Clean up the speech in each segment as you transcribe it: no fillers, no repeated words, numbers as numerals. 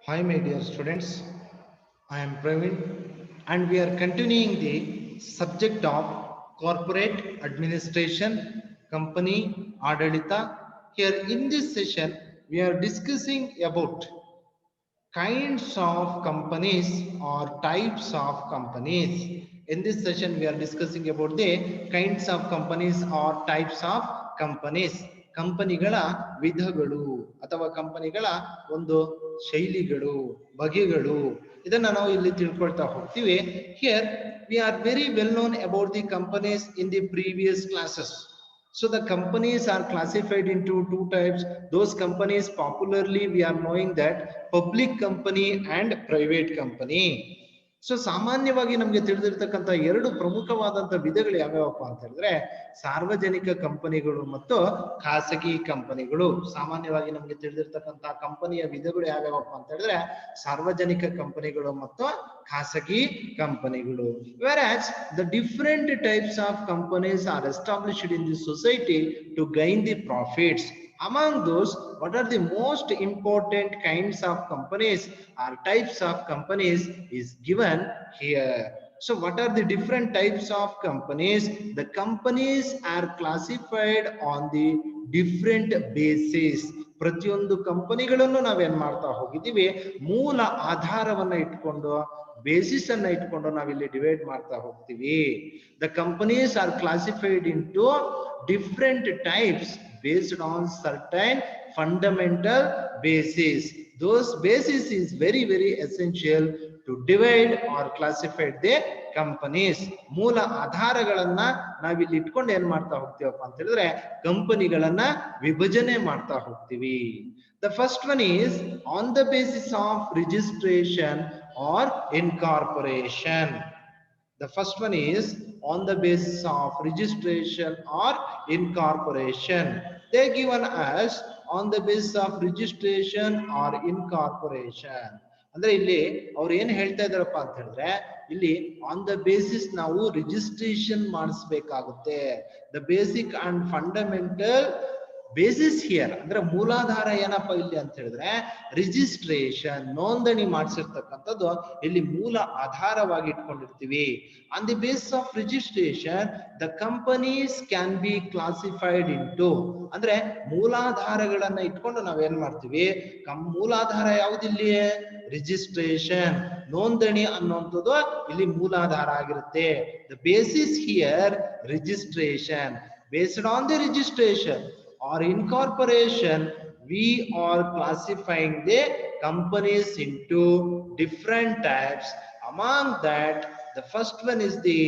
Hi, my dear students. I am Praveen, and we are continuing the subject of corporate administration, company adalita. Here in this session, we are discussing about kinds of companies or types of companies. In this session, we are discussing about the kinds of companies or types of companies. ಕಂಪನಿಗಳ ವಿಧಗಳು ಅಥವಾ ಕಂಪನಿಗಳ ಒಂದು ಶೈಲಿಗಳು ಬಗೆಗಳು ಇದನ್ನ ನಾವು ಇಲ್ಲಿ ತಿಳ್ಕೊಳ್ತಾ ಹೋಗ್ತೀವಿ. Here we are very well known about the companies in the previous classes. So the companies are classified into two types. Those companies popularly we are knowing that public company and private company. So ಸಾಮಾನ್ಯವಾಗಿ ನಮಗೆ ತಿಳಿದಿರ್ತಕ್ಕಂಥ ಎರಡು ಪ್ರಮುಖವಾದಂಥ ವಿಧಗಳು ಯಾವ್ಯಾವಪ್ಪ ಅಂತ ಹೇಳಿದ್ರೆ ಸಾರ್ವಜನಿಕ ಕಂಪನಿಗಳು ಮತ್ತು ಖಾಸಗಿ ಕಂಪನಿಗಳು. ಸಾಮಾನ್ಯವಾಗಿ ನಮಗೆ ತಿಳಿದಿರ್ತಕ್ಕಂಥ ಕಂಪನಿಯ ವಿಧಗಳು ಯಾವ್ಯಾವಪ್ಪ ಅಂತ ಹೇಳಿದ್ರೆ ಸಾರ್ವಜನಿಕ ಕಂಪನಿಗಳು ಮತ್ತು ಖಾಸಗಿ ಕಂಪನಿಗಳು. Whereas the different types of companies are established in the society to gain the profits. Among those, what are the most important kinds of companies or types of companies is given here. So what are the different types of companies? The companies are classified on the different basis. ಪ್ರತಿಯೊಂದು ಕಂಪನಿಗಳನ್ನು ನಾವೇನ್ ಮಾಡ್ತಾ ಹೋಗಿದ್ದೀವಿ ಮೂಲ ಆಧಾರವನ್ನ ಇಟ್ಕೊಂಡು basis ಅನ್ನ ಇಟ್ಕೊಂಡು ನಾವಿಲ್ಲಿ ಡಿವೈಡ್ ಮಾಡ್ತಾ ಹೋಗ್ತೀವಿ. The companies are classified into different types based on certain fundamental basis. Those basis is very essential to divide or classify the companies. ಮೂಲ ಆಧಾರಗಳನ್ನ ನಾವಿಲ್ಲಿ ಇಟ್ಕೊಂಡು ಏನ್ ಮಾಡ್ತಾ ಹೋಗ್ತೀವಪ್ಪ ಅಂತ ಹೇಳಿದ್ರೆ ಕಂಪನಿಗಳನ್ನ ವಿಭಜನೆ ಮಾಡ್ತಾ ಹೋಗ್ತೀವಿ. The first one is on the basis of registration or incorporation. The first one is on the basis of registration or incorporation. They given us on the basis of registration or incorporation. ಅಂದ್ರೆ ಇಲ್ಲಿ ಅವ್ರು ಏನ್ ಹೇಳ್ತಾ ಇದಾರಪ್ಪ ಅಂತ ಹೇಳಿದ್ರೆ ಇಲ್ಲಿ on the basis ನಾವು registration ಮಾಡಿಸ್ಬೇಕಾಗುತ್ತೆ. The basic and fundamental basis here ಅಂದ್ರೆ ಮೂಲಾಧಾರ ಏನಪ್ಪ ಇಲ್ಲಿ ಅಂತ ಹೇಳಿದ್ರೆ ರಿಜಿಸ್ಟ್ರೇಷನ್ ನೋಂದಣಿ ಮಾಡಿಸಿರ್ತಕ್ಕಂಥದ್ದು ಇಲ್ಲಿ ಮೂಲ ಆಧಾರವಾಗಿ ಇಟ್ಕೊಂಡಿರ್ತೀವಿ. On the basis of registration the companies can be classified into ಅಂದ್ರೆ ಮೂಲಾಧಾರಗಳನ್ನ ಇಟ್ಕೊಂಡು ನಾವೇನ್ ಮಾಡ್ತೀವಿ ಮೂಲಾಧಾರ ಯಾವ್ದಿಲ್ಲಿ ರಿಜಿಸ್ಟ್ರೇಷನ್ ನೋಂದಣಿ ಅನ್ನುವಂಥದ್ದು ಇಲ್ಲಿ ಮೂಲಾಧಾರ ಆಗಿರುತ್ತೆ. The basis here registration. Based on the registration or incorporation we are classifying the companies into different types. Among that the first one is the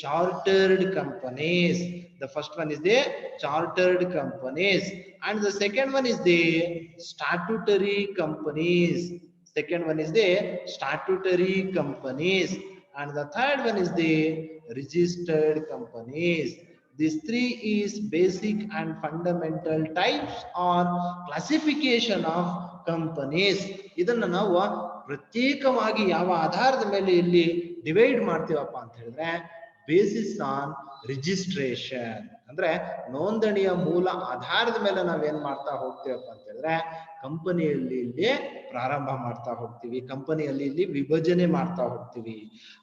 chartered companies. The first one is the chartered companies and the second one is the statutory companies. Second one is the statutory companies and the third one is the registered companies. These three is basic and fundamental types or classification of companies. ಇದನ್ನ ನಾವು ಪ್ರತ್ಯೇಕವಾಗಿ ಯಾವ ಆಧಾರದ ಮೇಲೆ ಇಲ್ಲಿ divide ಮಾಡ್ತೀವಪ್ಪ ಅಂತ ಹೇಳಿದ್ರೆ ಬೇಸಿಸ್ ಆನ್ ರಿಜಿಸ್ಟ್ರೇಷನ್ ಅಂದ್ರೆ ನೋಂದಣಿಯ ಮೂಲ ಆಧಾರದ ಮೇಲೆ ನಾವೇನ್ ಮಾಡ್ತಾ ಹೋಗ್ತೀವಪ್ಪ ಅಂತ ಹೇಳಿದ್ರೆ ಕಂಪನಿಯಲ್ಲಿ ಇಲ್ಲಿ ಪ್ರಾರಂಭ ಮಾಡ್ತಾ ಹೋಗ್ತೀವಿ, ಕಂಪನಿಯಲ್ಲಿ ಇಲ್ಲಿ ವಿಭಜನೆ ಮಾಡ್ತಾ ಹೋಗ್ತೀವಿ.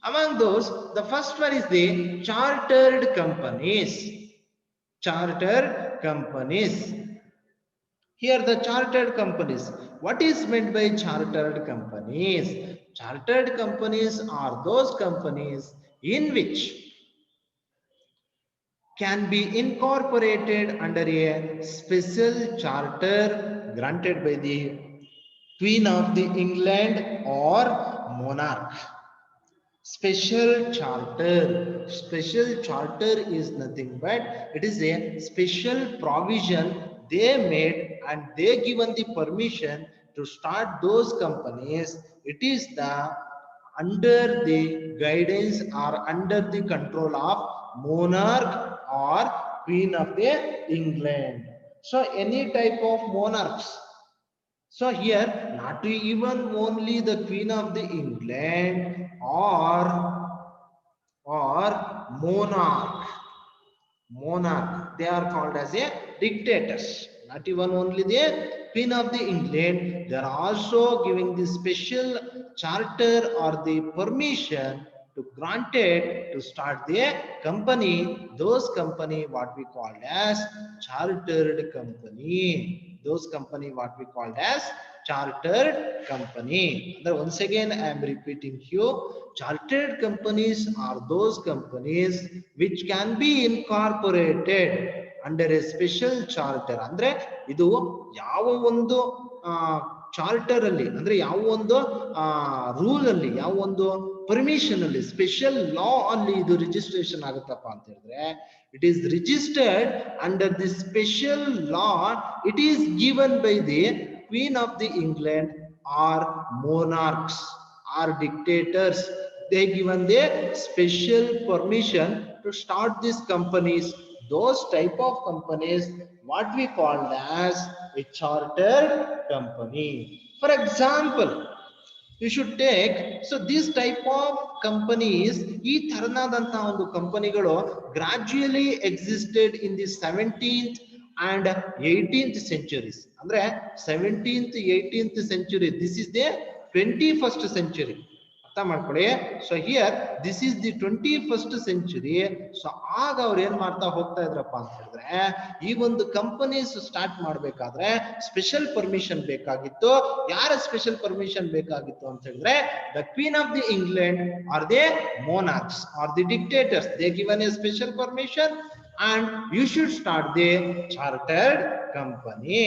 Among those, the first one is the chartered companies. Chartered companies. Here the chartered companies. What is meant by chartered companies? Chartered companies are those companies in which can be incorporated under a special charter granted by the Queen of the England or monarch. Special charter. Special charter is nothing but it is a special provision they made and they given the permission to start those companies. It is the under the guidance or under the control of monarch or Queen of the England. So any type of monarchs. So here not even only the Queen of the England or monarch. They are called as a dictators. Not even only the Queen of the England, they are also giving the special charter or the permission to granted to start the company. Those company what we called as chartered company. Those company what we called as chartered company. Once again I am repeating you, chartered companies are those companies which can be incorporated under a special charter. ಅಂದ್ರೆ ಇದು ಯಾವ ಒಂದು charter ಅಲ್ಲಿ, ಅಂದ್ರೆ ಯಾವ ಒಂದು rule ಅಲ್ಲಿ, ಯಾವ ಒಂದು ಪರ್ಮಿಷನ್ ಅಲ್ಲಿ, ಸ್ಪೆಷಲ್ ಲಾ ಅಲ್ಲಿ ಇದು ರಿಜಿಸ್ಟ್ರೇಷನ್ ಆಗುತ್ತಪ್ಪ ಅಂತ ಹೇಳಿದ್ರೆ, it is registered under the special law. It is given by the Queen of the England or monarchs or dictators. They given the special permission to start these companies. Those type of companies what we called as a chartered company. For example, you should take, so this type of companies, ಈ ತರನಾದಂತಹ ಒಂದು ಕಂಪನಿಗಳು gradually existed in the 17th and 18th centuries. ಅಂದ್ರೆ 17th 18th century, this is the 21st century. ಅರ್ಥ ಮಾಡ್ಕೊಳ್ಳಿ. So here this is the 21st century. So ಆಗ ಅವ್ರು ಏನ್ ಮಾಡ್ತಾ ಹೋಗ್ತಾ ಇದ್ರಪ್ಪ ಅಂತ ಹೇಳಿದ್ರೆ, ಈ ಒಂದು ಕಂಪನೀಸ್ ಸ್ಟಾರ್ಟ್ ಮಾಡ್ಬೇಕಾದ್ರೆ ಸ್ಪೆಷಲ್ ಪರ್ಮಿಷನ್ ಬೇಕಾಗಿತ್ತು. ಯಾರ ಸ್ಪೆಷಲ್ ಪರ್ಮಿಷನ್ ಬೇಕಾಗಿತ್ತು ಅಂತ ಹೇಳಿದ್ರೆ, the queen of the England R the monarchs or the dictators. They given a special permission and you should start the chartered company.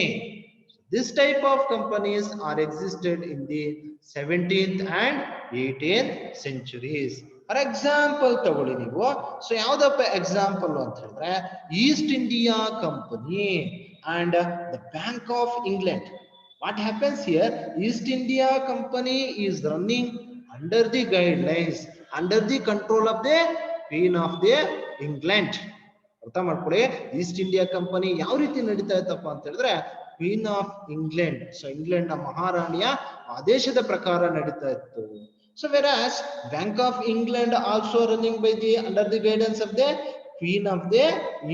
This type of companies are existed in the 17th and 18th centuries. For example ತಗೊಳ್ಳಿ ನೀವು. So ಯಾವ್ದಪ್ಪ example ಅಂತ ಹೇಳಿದ್ರೆ, East India company and the Bank of England. What happens here? East India Company is running under the guidelines, under the control of the Queen of the England. ಅರ್ಥ ಮಾಡ್ಕೊಳ್ಳಿ. East India company ಯಾವ ರೀತಿ ನಡೀತಾ ಇತ್ತಪ್ಪ ಅಂತ ಹೇಳಿದ್ರೆ, queen of England, so England ನ ಮಹಾರಾಣಿಯ ಆದೇಶದ ಪ್ರಕಾರ ನಡೀತಾ ಇತ್ತು. So whereas bank of England also running by the under the guidance of the queen of the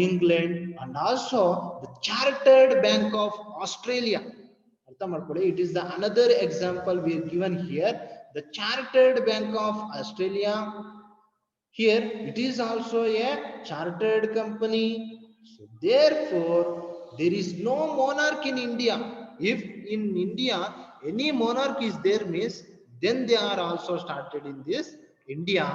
England and also the chartered bank of Australia. ಅರ್ಥ ಮಾಡ್ಕೊಳ್ಳಿ. It is the another example we given here, the chartered bank of Australia. Here it is also a chartered company. So therefore there is no monarch in India. If in India any monarch is there means, then they are also started in this India,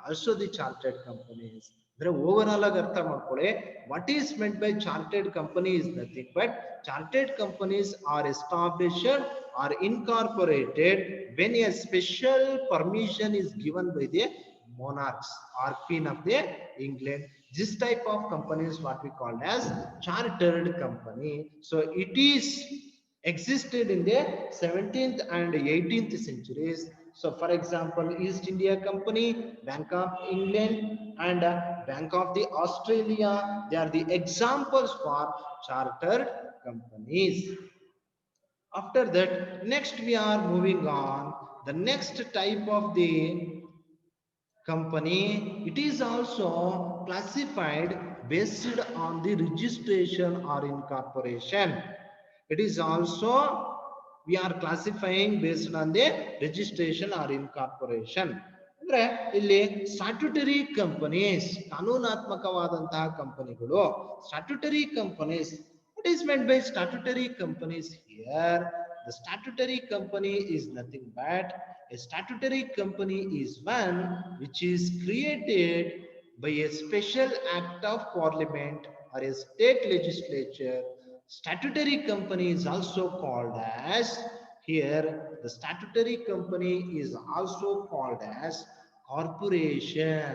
also the chartered companies. There overall ಅರ್ಥ ಮಾಡ್ಕೊಳ್ಳಿ, what is meant by chartered company is nothing but chartered companies are established or incorporated when a special permission is given by the monarchs or Queen of the England. This type of company is what we call as chartered company. So it is existed in the 17th and 18th centuries. So for example, East India Company, Bank of England and Bank of the Australia, they are the examples for chartered companies. After that, next we are moving on. The next type of the company, it is also classified based on the registration or incorporation. It is also we are classifying based on the registration or incorporation. ಅಂದ್ರೆ ಇಲ್ಲಿ statutory companies, ಕಾನೂನಾತ್ಮಕವಾದಂತಹ ಕಂಪನಿಗಳು, statutory companies. What is meant by statutory companies here? The statutory company is nothing but a statutory company is one which is created by a special act of parliament or a state legislature. Statutory company is also called as, here the statutory company is also called as corporation.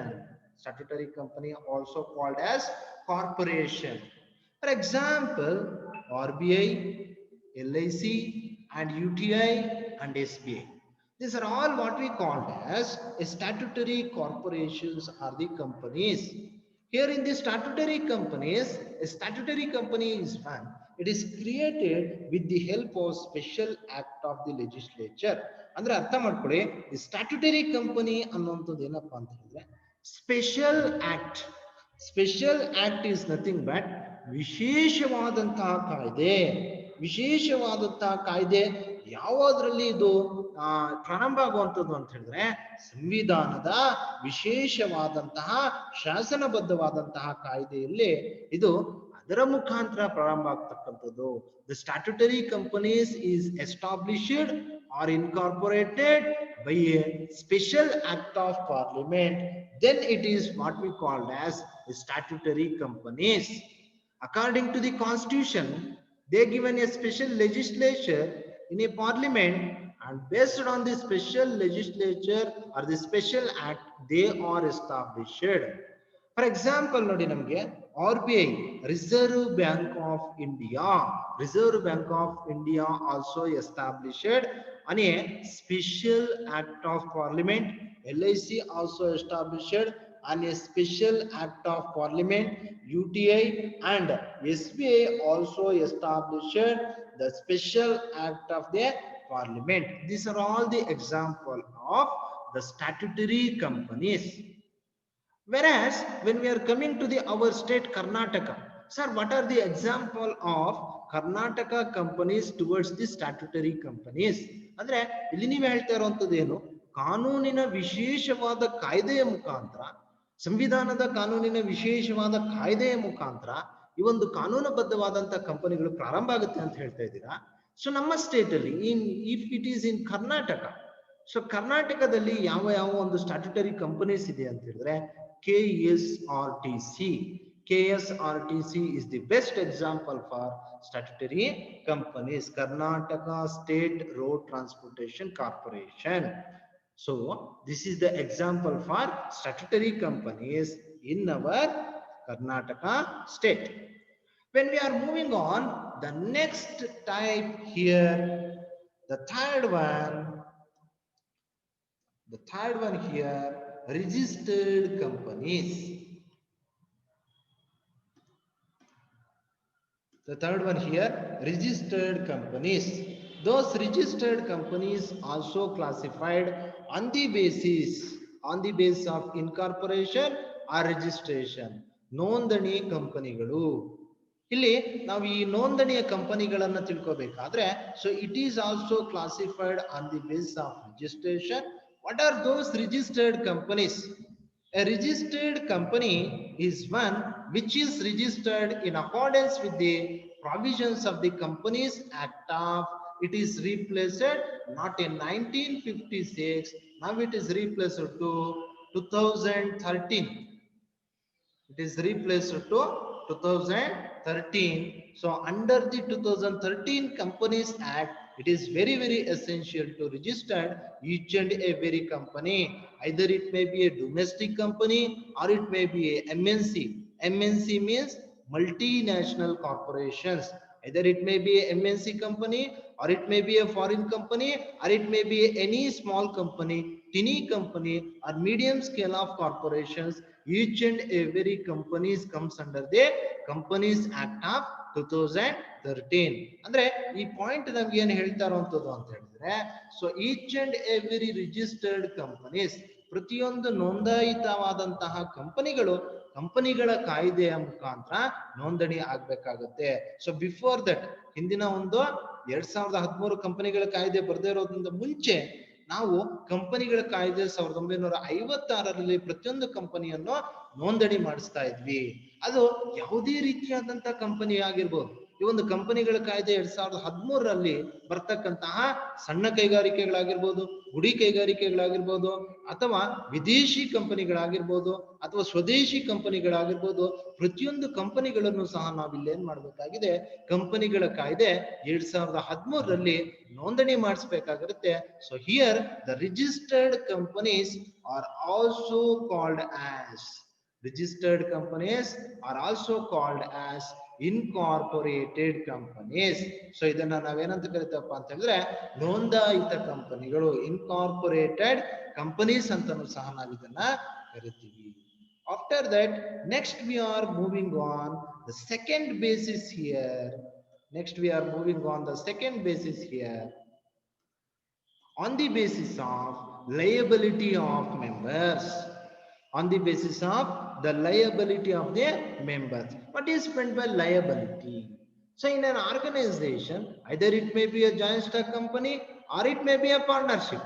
Statutory company also called as corporation. For example, RBI, LIC and UTI and SBI. These are all what we call as a statutory corporations are the companies. Here in the statutory companies, a statutory company is one. It is created with the help of special act of the legislature. ಅಂದ್ರೆ ಅರ್ಥ ಮಾಡ್ಕೊಳ್ಳಿ, ಈ statutory company ಅನ್ನುವಂಥದ್ದು ಏನಪ್ಪಾ ಅಂತ ಹೇಳಿದ್ರೆ, special act. Special act is nothing but ವಿಶೇಷವಾದಂತಹ ಕಾಯ್ದೆ. ವಿಶೇಷವಾದಂತಹ ಕಾಯ್ದೆ ಯಾವುದರಲ್ಲಿ ಇದು ಪ್ರಾರಂಭ ಆಗುವಂಥದ್ದು ಅಂತ ಹೇಳಿದ್ರೆ ಸಂವಿಧಾನದ ವಿಶೇಷವಾದಂತಹ ಶಾಸನಬದ್ಧವಾದಂತಹ ಕಾಯ್ದೆಯಲ್ಲಿ ಇದು ಅದರ ಮುಖಾಂತರ ಪ್ರಾರಂಭ ಆಗ್ತಕ್ಕಂಥದ್ದು. The statutory companies is established or incorporated by a special act of parliament, then it is what we called as statutory companies. According to the constitution, they given a special legislature in a parliament, and based on the special legislature or the special act they are established. For example, nodi namge RBI, Reserve Bank of India, Reserve Bank of India also established on a special act of parliament. LIC also established on a special act of parliament. UTI and SBI also established the special act of the parliament. These are all the example of the statutory companies. Whereas when we are coming to the our state Karnataka, sir, what are the example of Karnataka companies towards the statutory companies? ಅಂದ್ರೆ ಇಲ್ಲಿ ನೀವು ಹೇಳ್ತಾ ಇರುವಂತದ್ದು ಏನು, ಕಾನೂನಿನ ವಿಶೇಷವಾದ ಕಾಯ್ದೆಯ ಮುಖಾಂತರ, ಸಂವಿಧಾನದ ಕಾನೂನಿನ ವಿಶೇಷವಾದ ಕಾಯ್ದೆಯ ಮುಖಾಂತರ ಈ ಒಂದು ಕಾನೂನುಬದ್ಧವಾದಂತಹ ಕಂಪನಿಗಳು ಪ್ರಾರಂಭ ಆಗುತ್ತೆ ಅಂತ ಹೇಳ್ತಾ ಇದ್ದೀರಾ. ಸೊ ನಮ್ಮ ಸ್ಟೇಟ್ ಅಲ್ಲಿ if it is in Karnataka, so ಕರ್ನಾಟಕದಲ್ಲಿ ಯಾವ ಯಾವ ಒಂದು ಸ್ಟ್ಯಾಟ್ಯುಟರಿ ಕಂಪನೀಸ್ ಇದೆ ಅಂತ ಹೇಳಿದ್ರೆ KSRTC. KSRTC is the best example for statutory companies, Karnataka State Road Transportation Corporation. So this is the example for statutory companies in our Karnataka state. When we are moving on, the next type here, the third one here, registered companies. The third one here, registered companies. Those registered companies also classified on the basis of incorporation or registration. ನೋಂದಣಿ ಕಂಪನಿಗಳು. ಇಲ್ಲಿ ನಾವು ಈ ನೋಂದಣಿಯ ಕಂಪನಿಗಳನ್ನ ತಿಳ್ಕೋಬೇಕಾದ್ರೆ, so it is also classified on the basis of registration. What are those registered companies? A registered company is one which is registered in accordance with the provisions of the Companies Act of, it is replaced not in 1956, now it is replaced to 2013. It is replaced to 2013. So under the 2013 Companies Act, it is very essential to register each and every company. Either it may be a domestic company or it may be a MNC. MNC means multinational corporations. Either it may be a MNC company or it may be a foreign company or it may be any small company, tiny company or medium scale of corporations. Each and every companies comes under the Companies Act of 2013. ಅಂದ್ರೆ ಈ point ನಮ್ಗೆ ಏನು ಹೇಳ್ತಾ ಇರುವಂತದ್ದು ಅಂತ ಹೇಳಿದ್ರೆ, so each and every registered companies, ಪ್ರತಿಯೊಂದು ನೋಂದಾಯಿತವಾದಂತಹ ಕಂಪನಿಗಳ ಕಾಯ್ದೆಯ ಮುಖಾಂತರ ನೋಂದಣಿ ಆಗ್ಬೇಕಾಗುತ್ತೆ. ಸೊ ಬಿಫೋರ್ ದಟ್, ಹಿಂದಿನ ಒಂದು 2013 ಕಂಪನಿಗಳ ಕಾಯ್ದೆ ಬರದೇ ಇರೋದ್ರಿಂದ ಮುಂಚೆ ನಾವು ಕಂಪನಿಗಳ ಕಾಯ್ದೆ 1956ರಲ್ಲಿ ಪ್ರತಿಯೊಂದು ಕಂಪನಿಯನ್ನು ನೋಂದಣಿ ಮಾಡಿಸ್ತಾ ಇದ್ವಿ. ಅದು ಯಾವುದೇ ರೀತಿಯಾದಂತಹ ಕಂಪನಿ ಆಗಿರ್ಬೋದು. ಈ ಒಂದು ಕಂಪನಿಗಳ ಕಾಯ್ದೆ 2013ರಲ್ಲಿ ಬರ್ತಕ್ಕಂತಹ ಸಣ್ಣ ಕೈಗಾರಿಕೆಗಳಾಗಿರ್ಬೋದು, ಗುಡಿ ಕೈಗಾರಿಕೆಗಳಾಗಿರ್ಬೋದು, ಅಥವಾ ವಿದೇಶಿ ಕಂಪನಿಗಳಾಗಿರ್ಬೋದು, ಅಥವಾ ಸ್ವದೇಶಿ ಕಂಪನಿಗಳಾಗಿರ್ಬೋದು, ಪ್ರತಿಯೊಂದು ಕಂಪನಿಗಳನ್ನು ಸಹ ನಾವಿಲ್ಲಿ ಏನ್ ಮಾಡ್ಬೇಕಾಗಿದೆ, ಕಂಪನಿಗಳ ಕಾಯ್ದೆ 2013ರಲ್ಲಿ ನೋಂದಣಿ ಮಾಡಿಸ್ಬೇಕಾಗಿರುತ್ತೆ. So here the registered companies are also called as incorporated companies. So ಇದನ್ನ ನಾವೇನಂತ ಕರಿತಪ್ಪ ಅಂತ ಹೇಳಿದ್ರೆ ನೋಂದಾಯಿತ ಕಂಪನಿಗಳು, ಇನ್ಕಾರ್ಪೊರೇಟೆಡ್ ಕಂಪನೀಸ್ ಅಂತಾನೂ ಸಹ ನಾವು ಇದನ್ನ ಕರಿತೀವಿ. After that, next we are moving on the second basis here. On the basis of liability of members. On the basis of the liability of the members. What is meant by liability? So in an organization, either it may be a joint stock company or it may be a partnership.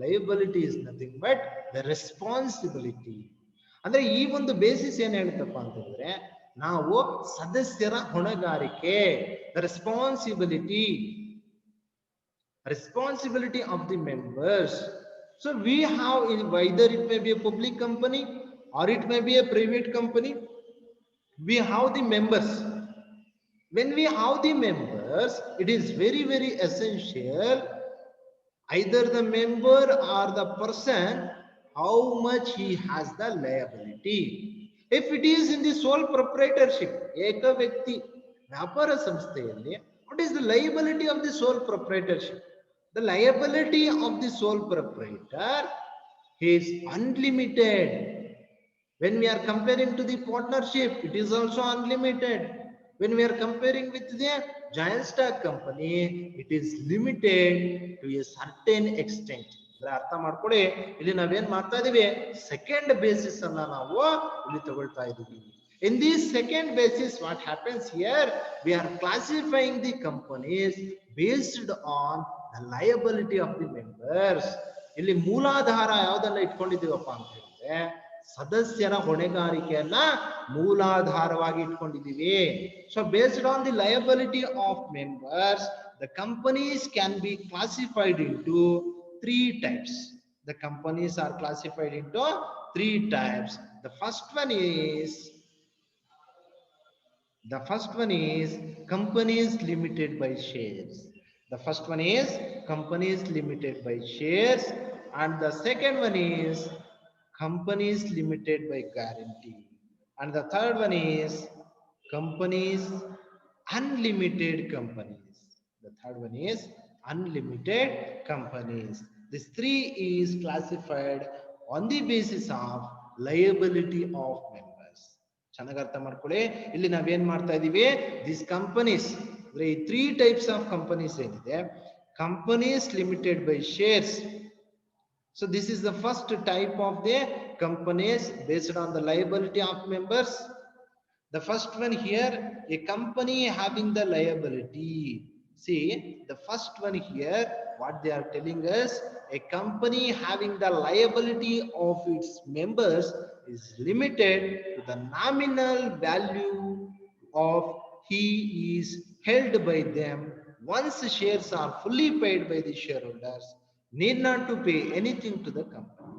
Liability is nothing but the responsibility. ಅಂದ್ರೆ ಈ ಒಂದು basis ಏನ್ ಹೇಳುತ್ತಪ್ಪ ಅಂತಂದ್ರೆ, ನಾವು ಸದಸ್ಯರ ಹೊಣೆಗಾರಿಕೆ, the responsibility of the members. So we have, either it may be a public company or it may be a private company, we have the members. When we have the members, it is very very essential, either the member or the person, how much he has the liability. If it is in the sole proprietorship, eka vyakti ವ್ಯಾಪಾರ ಸಂಸ್ಥೆಯಲ್ಲಿ, what is the liability of the sole proprietorship? The liability of the sole proprietor is unlimited. When we are comparing to the partnership, it is also unlimited. When we are comparing with the giant stock company, it is limited to a certain extent. ಅರ್ಥ ಮಾಡ್ಕೊಳ್ಳಿ, ಇಲ್ಲಿ ನಾವೇನ್ ಮಾಡ್ತಾ ಇದೀವಿ, second basis ಅನ್ನ ನಾವು ಇಲ್ಲಿ ತಗೊಳ್ತಾ ಇದೀವಿ. In this second basis, what happens here, we are classifying the companies based on the liability of the members. ಇಲ್ಲಿ ಮೂಲಾಧಾರ ಯಾವ್ದನ್ನ ಇಟ್ಕೊಂಡಿದೀವಪ್ಪ ಅಂತ ಹೇಳಿದ್ರೆ, ಸದಸ್ಯರ ಹೊಣೆಗಾರಿಕೆಯನ್ನ ಮೂಲಾಧಾರವಾಗಿ ಇಟ್ಕೊಂಡಿದ್ದೀವಿ. So based on the liability of members, the companies can be classified into three types. The companies are classified into three types. The first one is companies limited by shares. The first one is companies limited by shares, and the second one is companies limited by guarantee, and the third one is companies unlimited companies. The third one is unlimited companies. This three is classified on the basis of liability of members. ಚೆನ್ನಾಗಿ ಅರ್ಥ ಮಾಡ್ಕೊಳ್ಳಿ, ಇಲ್ಲಿ ನಾವೇನ್ ಮಾಡ್ತಾ ಇದೀವಿ, this companies ಅಂದ್ರೆ ಈ three types of companies ಏನಿದೆ, companies limited by shares. So this is the first type of the companies based on the liability of members. The first one here, a company having the liability. See, the first one here, what they are telling us, a company having the liability of its members is limited to the nominal value of he is held by them. Once the shares are fully paid by the shareholders, need not to pay anything to the company.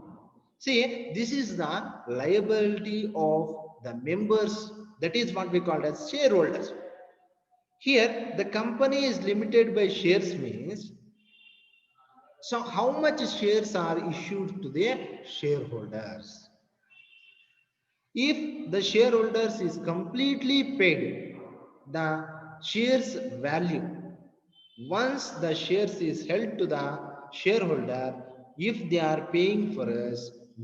See, this is the liability of the members, that is what we call as shareholders. Here the company is limited by shares means, so how much shares are issued to the shareholders. If the shareholders is completely paid the shares value, once the shares is held to the shareholder, if they are paying for us,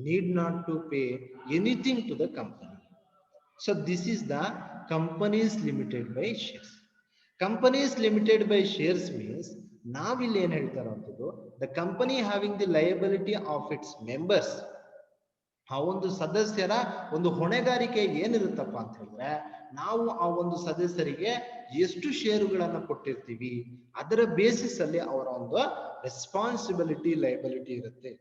need not to pay anything to the company. So this is the companies limited by shares. Companies limited by shares means, ನಾವಿಲ್ಲಿ ಏನ್ ಹೇಳ್ತಾರ ಅಂತದ್ದು, the company having the liability of its members, ಆ ಒಂದು ಸದಸ್ಯರ ಒಂದು ಹೊಣೆಗಾರಿಕೆ ಏನಿರುತ್ತಪ್ಪ ಅಂತ ಹೇಳಿದ್ರೆ, ನಾವು ಆ ಒಂದು ಸದಸ್ಯರಿಗೆ ಎಷ್ಟು ಷೇರುಗಳನ್ನ ಕೊಟ್ಟಿರ್ತೀವಿ ಅದರ ಬೇಸಿಸ್ ಅಲ್ಲಿ ಅವರ ಒಂದು ರೆಸ್ಪಾನ್ಸಿಬಿಲಿಟಿ ಲಯಬಿಲಿಟಿ ಇರುತ್ತೆ.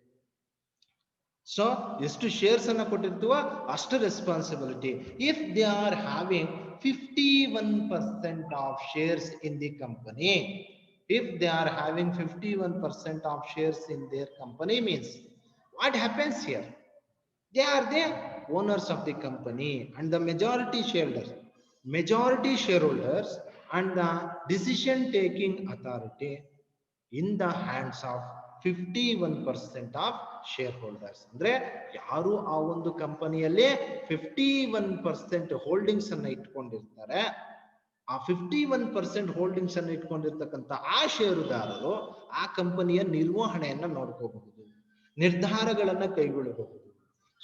ಸೊ ಎಷ್ಟು ಶೇರ್ಸ್ ಅನ್ನ ಕೊಟ್ಟಿರ್ತೀವೋ ಅಷ್ಟು responsibility. If they are having 51% of shares in the company, if they are having 51% of shares in their company means, what happens here, they are the owners of the company and the majority shareholders and the decision taking authority in the hands of 51% of shareholders. ಅಂದ್ರೆ ಯಾರು ಆ ಒಂದು ಕಂಪನಿಯಲ್ಲಿ 51% holdings ಅನ್ನ ಇಟ್ಕೊಂಡಿರ್ತಾರೆ, ಆ 51% holdings ಅನ್ನು ಇಟ್ಕೊಂಡಿರ್ತಕ್ಕಂಥ ಆ ಷೇರುದಾರರು ಆ ಕಂಪನಿಯ ನಿರ್ವಹಣೆಯನ್ನ ನೋಡ್ಕೋಬಹುದು, ನಿರ್ಧಾರಗಳನ್ನ ಕೈಗೊಳ್ಳಬಹುದು.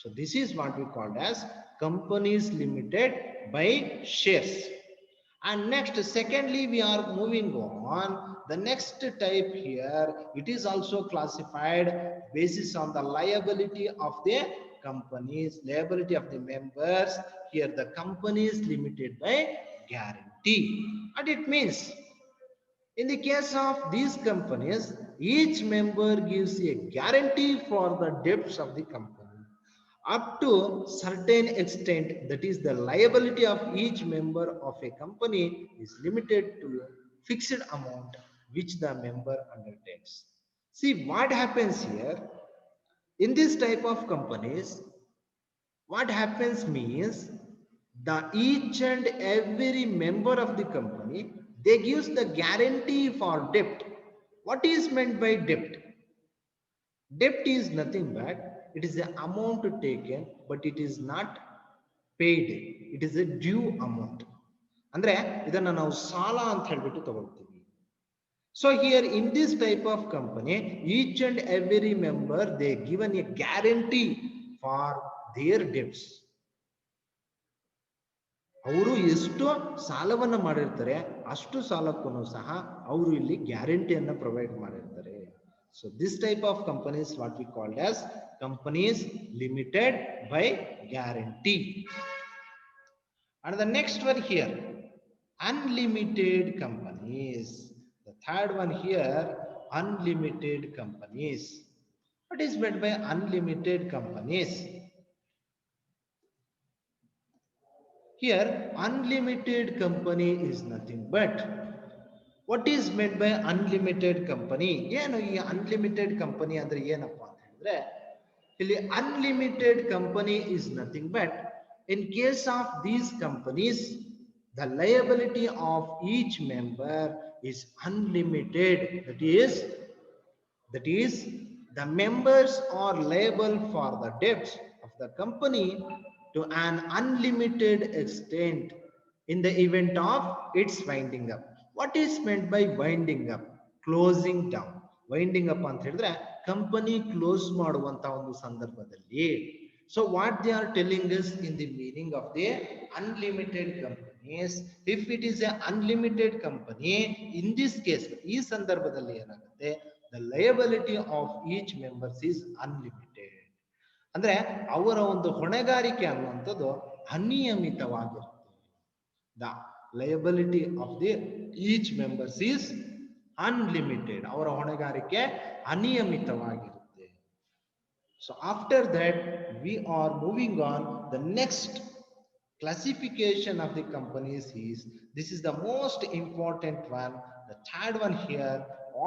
So this is what we called as companies limited by shares. And next, secondly, we are moving on. The next type here, it is also classified basis on the liability of the companies, liability of the members. Here the company is limited by guarantee. And it means in the case of these companies, each member gives a guarantee for the debts of the company. Up to certain extent, that is the liability of each member of a company is limited to a fixed amount which the member undertakes. See what happens here in this type of companies, what happens means the each and every member of the company, they gives the guarantee for debt. What is meant by debt? Debt is nothing but it is the amount taken but it is not paid. It is a due amount. ಅಂದ್ರೆ ಇದನ್ನ ನಾವು ಸಾಲ ಅಂತ ಹೇಳ್ಬಿಟ್ಟು ತಗೊಳ್ತೀವಿ. So here in this type of company, each and every member they given a guarantee for their debts. ಅವರು ಎಷ್ಟು ಸಾಲವನ್ನ ಮಾಡಿರ್ತಾರೆ ಅಷ್ಟು ಸಾಲಕ್ಕೂ ಸಹ ಅವರು ಇಲ್ಲಿ ಗ್ಯಾರಂಟಿಯನ್ನ ಪ್ರೊವೈಡ್ ಮಾಡಿರ್ತಾರೆ. So this type of companies what we called as companies limited by guarantee. And the next one here, unlimited companies. The third one here, unlimited companies. What is meant by unlimited companies? Here unlimited company is nothing but what is meant by unlimited company. ಏನು ಈ unlimited company ಅಂದ್ರೆ ಏನಪ್ಪಾ ಅಂತ ಹೇಳಿದ್ರೆ ಇಲ್ಲಿ unlimited company is nothing but in case of these companies the liability of each member is unlimited. That is the members are liable for the debts of the company to an unlimited extent in the event of its winding up. What is meant by winding up? Closing down. Winding up ಅಂತ ಹೇಳಿದ್ರೆ company close ಮಾಡುವಂತ ಒಂದು ಸಂದರ್ಭದಲ್ಲಿ. So what they are telling us in the meaning of the unlimited companies, if it is a unlimited company, in this case ಈ ಸಂದರ್ಭದಲ್ಲಿ ಏನಾಗುತ್ತೆ, the liability of each members is unlimited. ಅಂದ್ರೆ ಅವರ ಒಂದು ಹೊಣೆಗಾರಿಕೆ ಅನ್ನುವಂಥದ್ದು ಅನಿಯಮಿತವಾಗಿರುತ್ತೆ. The liability of the each members is unlimited. ಅವರ ಹೊಣೆಗಾರಿಕೆ ಅನಿಯಮಿತವಾಗಿರುತ್ತೆ. So after that we are moving on. The next classification of the companies is, this is the most important one, the third one here,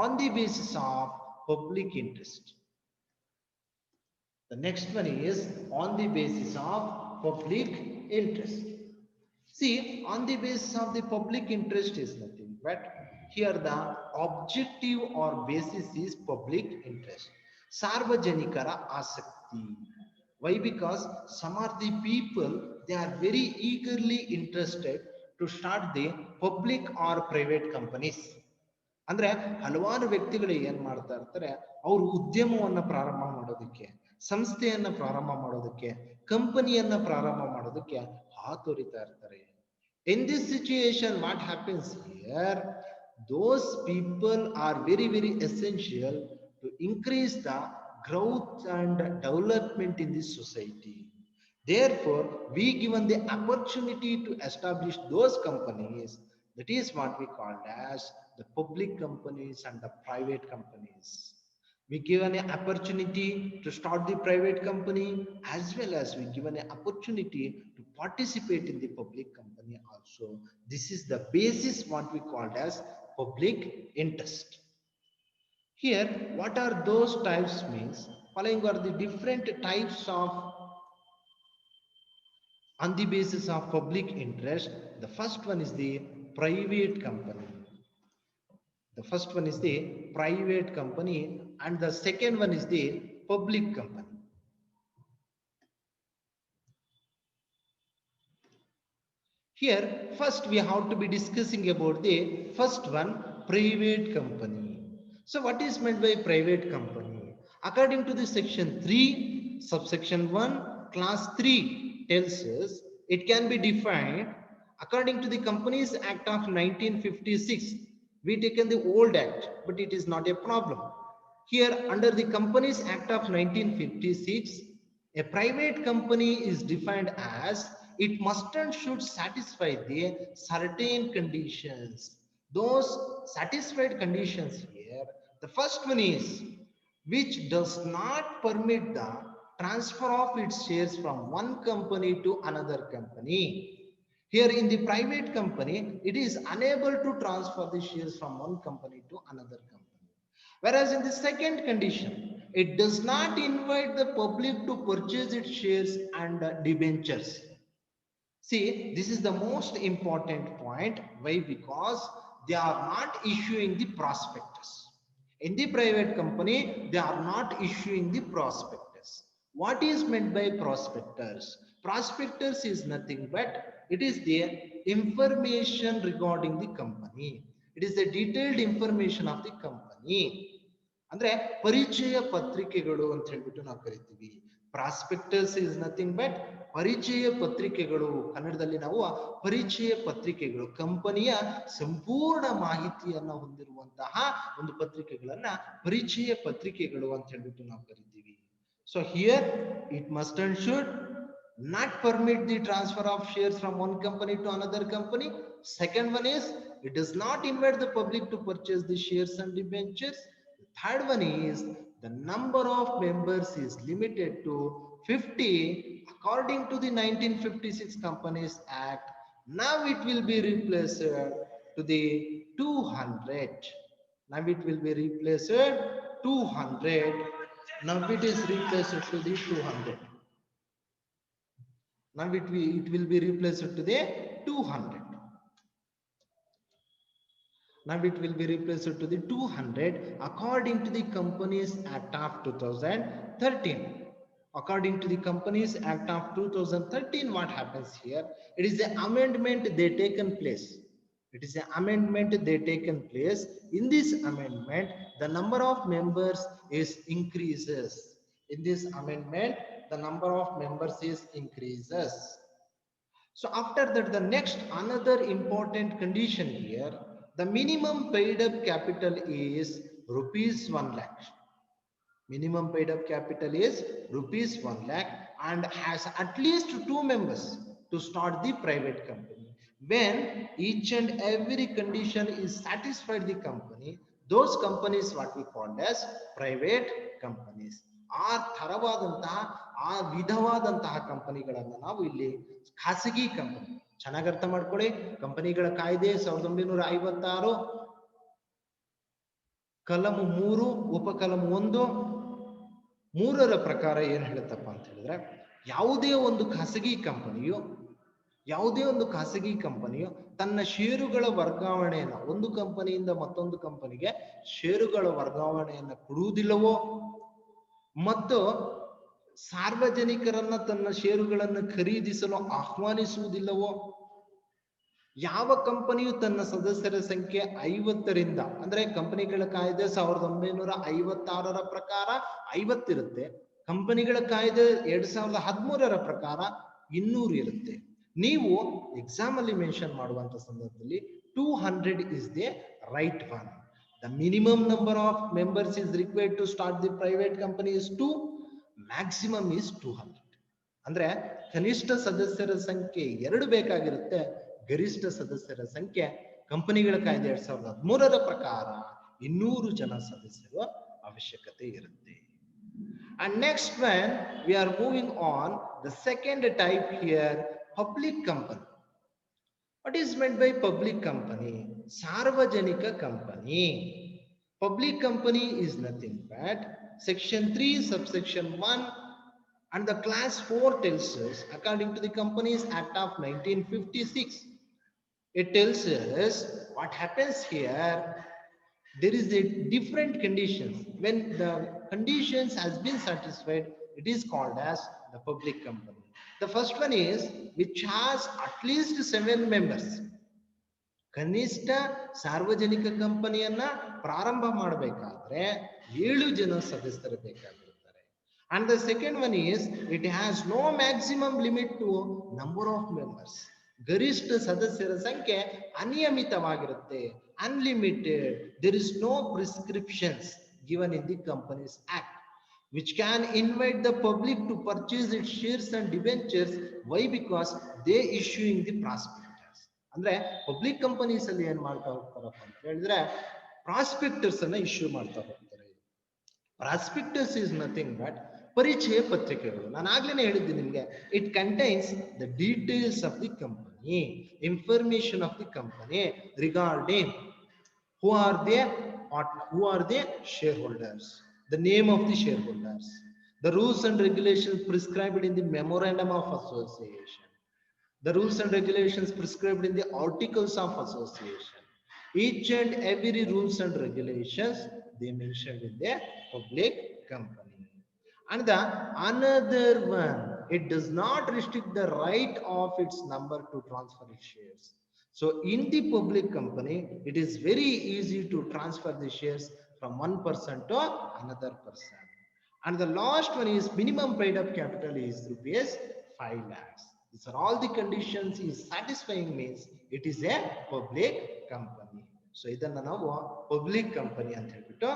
on the basis of public interest. The next one is on the basis of public interest. See, on the basis of the public interest is nothing but here the objective or basis is public interest. ಸಾರ್ವಜನಿಕರ ಆಸಕ್ತಿ. Why? Because some of the people they are very eagerly interested to start the public or private companies. ಅಂದ್ರೆ ಹಲವಾರು ವ್ಯಕ್ತಿಗಳು ಏನ್ ಮಾಡ್ತಾ ಇರ್ತಾರೆ, ಅವರು ಉದ್ಯಮವನ್ನ ಪ್ರಾರಂಭ ಮಾಡೋದಕ್ಕೆ, ಸಂಸ್ಥೆಯನ್ನ ಪ್ರಾರಂಭ ಮಾಡೋದಕ್ಕೆ, ಕಂಪನಿಯನ್ನ ಪ್ರಾರಂಭ ಮಾಡೋದಕ್ಕೆ ಹಾತೊರಿತಾ ಇರ್ತಾರೆ. In this situation what happens here, those people are very very essential to increase the growth and development in this society. Therefore we given the opportunity to establish those companies. That is what we call as the public companies and the private companies. We given an opportunity to start the private company as well as we given an opportunity to participate in the public company also. This is the basis what we called as public interest. Here what are those types means, following are the different types of on the basis of public interest. The first one is the private company. The first one is the private company and the second one is the public company. Here first we have to be discussing about the first one, private company. So what is meant by private company? According to the section 3 subsection 1 class 3 tells us it can be defined according to the Companies Act of 1956. We taken the old act but it is not a problem. Here under the Companies Act of 1956 A private company is defined as it must and should satisfy the certain conditions. Those satisfied conditions here, the first one is which does not permit the transfer of its shares from one company to another company. Here in the private company, it is unable to transfer the shares from one company to another company. Whereas in the second condition, it does not invite the public to purchase its shares and debentures. See, this is the most important point. Why? Because they are not issuing the prospectus. In the private company, they are not issuing the prospectus. What is meant by prospectus? Prospectus is nothing but it is the information regarding the company. It is the detailed information of the company. ಅಂದ್ರೆ ಪರಿಚಯ ಪತ್ರಿಕೆಗಳು ಅಂತ ಹೇಳ್ಬಿಟ್ಟು ನಾವು ಕರಿತೀವಿ. Prospectus is nothing but ಪರಿಚಯ ಪತ್ರಿಕೆಗಳು. ಕನ್ನಡದಲ್ಲಿ ನಾವು ಪರಿಚಯ ಪತ್ರಿಕೆಗಳು, ಕಂಪನಿಯ ಸಂಪೂರ್ಣ ಮಾಹಿತಿಯನ್ನ ಹೊಂದಿರುವಂತಹ ಒಂದು ಪತ್ರಿಕೆಗಳನ್ನ ಪರಿಚಯ ಪತ್ರಿಕೆಗಳು ಅಂತ ಹೇಳ್ಬಿಟ್ಟು ನಾವು ಕರಿತೀವಿ. So here it must and should not permit the transfer of shares from one company to another company. Second one is it does not invite the public to purchase the shares and debentures. The third one is the number of members is limited to 50 according to the 1956 Companies Act. Now it will be replaced to the 200. Now it will be replaced 200. Now it is replaced to the 200. Now it will be replaced to the 200. Now it will be replaced to the 200 according to the Companies Act of 2013. According to the Companies Act of 2013, what happens here? It is the amendment they taken place. It is the amendment they taken place. In this amendment, the number of members is increases. In this amendment, the number of members is increases. So after that, the next another important condition here, the minimum paid up capital is rupees 1 lakh. Minimum paid up capital is rupees 1 lakh and has at least 2 members to start the private company. When each and every condition is satisfied the company, those companies what we call as private companies. ಆ ಥರವಾದಂತಹ ಆ ವಿಧವಾದಂತಹ ಕಂಪನಿಗಳನ್ನು ನಾವು ಇಲ್ಲಿ ಖಾಸಗಿ company. ಚೆನ್ನಾಗಿ ಅರ್ಥ ಮಾಡ್ಕೊಳ್ಳಿ. ಕಂಪನಿಗಳ ಕಾಯ್ದೆ 1956 ಕಲಂ 3 ಉಪಕಲಂ 1 3ರ ಪ್ರಕಾರ ಏನ್ ಹೇಳುತ್ತಪ್ಪ ಅಂತ ಹೇಳಿದ್ರೆ, ಯಾವುದೇ ಒಂದು ಖಾಸಗಿ ಕಂಪನಿಯು ತನ್ನ ಷೇರುಗಳ ವರ್ಗಾವಣೆಯನ್ನು ಒಂದು ಕಂಪನಿಯಿಂದ ಮತ್ತೊಂದು ಕಂಪನಿಗೆ ಷೇರುಗಳ ವರ್ಗಾವಣೆಯನ್ನು ಕೊಡುವುದಿಲ್ಲವೋ ಮತ್ತು ಸಾರ್ವಜನಿಕರನ್ನ ತನ್ನ ಷೇರುಗಳನ್ನು ಖರೀದಿಸಲು ಆಹ್ವಾನಿಸುವುದಿಲ್ಲವೋ, ಯಾವ ಕಂಪನಿಯು ತನ್ನ ಸದಸ್ಯರ ಸಂಖ್ಯೆ 50ರಿಂದ ಅಂದ್ರೆ ಕಂಪನಿಗಳ ಕಾಯ್ದೆ 1956ರ ಪ್ರಕಾರ 50 ಇರುತ್ತೆ. ಕಂಪನಿಗಳ ಕಾಯ್ದೆ 2013ರ ಪ್ರಕಾರ 200 ಇರುತ್ತೆ. ನೀವು ಎಕ್ಸಾಮ್ ಅಲ್ಲಿ ಮೆನ್ಷನ್ ಮಾಡುವಂತ ಸಂದರ್ಭದಲ್ಲಿ 200 is the right one. The minimum number of members is required to start the private company is 2, maximum is 200. ಅಂದ್ರೆ ಕನಿಷ್ಠ ಸದಸ್ಯರ ಸಂಖ್ಯೆ 2 ಬೇಕಾಗಿರುತ್ತೆ, ಗರಿಷ್ಠ ಸದಸ್ಯರ ಸಂಖ್ಯೆ ಕಂಪನಿಗಳ ಕಾಯ್ದೆ 2013ರ ಪ್ರಕಾರ 200 ಜನ ಸದಸ್ಯರು ಅವಶ್ಯಕತೆ ಇರುತ್ತೆ. And next one, we are moving on the second type here, public company. What is meant by public company? ಸಾರ್ವಜನಿಕ company. Public company is nothing but section 3 subsection 1 and the class 4 tells us, according to the Companies Act of 1956, it tells us what happens here. There is a different conditions. When the conditions has been satisfied, it is called as the public company. The first one is which has at least 7 members. ಕನಿಷ್ಠ ಸಾರ್ವಜನಿಕ ಕಂಪನಿಯನ್ನ ಪ್ರಾರಂಭ ಮಾಡಬೇಕಾದ್ರೆ 7 ಜನ ಸದಸ್ಯರು ಬೇಕಾಗಿರುತ್ತಾರೆ. And the second one is it has no maximum limit to number of members. ಗರಿಷ್ಠ ಸದಸ್ಯರ ಸಂಖ್ಯೆ ಅನಿಯಮಿತವಾಗಿರುತ್ತೆ, unlimited. There is no prescriptions given in the Companies Act. which can invite the public to purchase its shares and debentures. Why? Because they issuing the prospectus. ಅಂದ್ರೆ public companies ಅಲ್ಲಿ ಏನ್ ಮಾಡ್ತಾ ಹೋಗ್ತಾರಪ್ಪ ಅಂತ ಹೇಳಿದ್ರೆ ಪ್ರಾಸ್ಪೆಕ್ಟರ್ಸ್ ಅನ್ನ ಇಶ್ಯೂ ಮಾಡ್ತಾ ಹೋಗ್ತಾರೆ. ಪ್ರಾಸ್ಪೆಕ್ಟಸ್ ಇಸ್ ನಥಿಂಗ್ ಬಟ್ ಪರಿಚಯ ಪತ್ರಿಕೆಗಳು. ನಾನು ಆಗ್ಲೇ ಹೇಳಿದ್ದೆ ನಿಮ್ಗೆ, it contains the details of the company, information of the company regarding who are they, who are the shareholders, the name of the shareholders, the rules and regulations prescribed in the memorandum of association, the rules and regulations prescribed in the articles of association. Each and every rules and regulations they mentioned in the public company. And the another one, it does not restrict the right of its member to transfer its shares. So in the public company, it is very easy to transfer the shares from one person to another person. And the last one is minimum paid up capital is rupees 5 lakhs. These are all the conditions is satisfying means it is a public company. So idanna ನಾವು public company ಅಂತ ಹೇಳ್ಬಿಟ್ಟು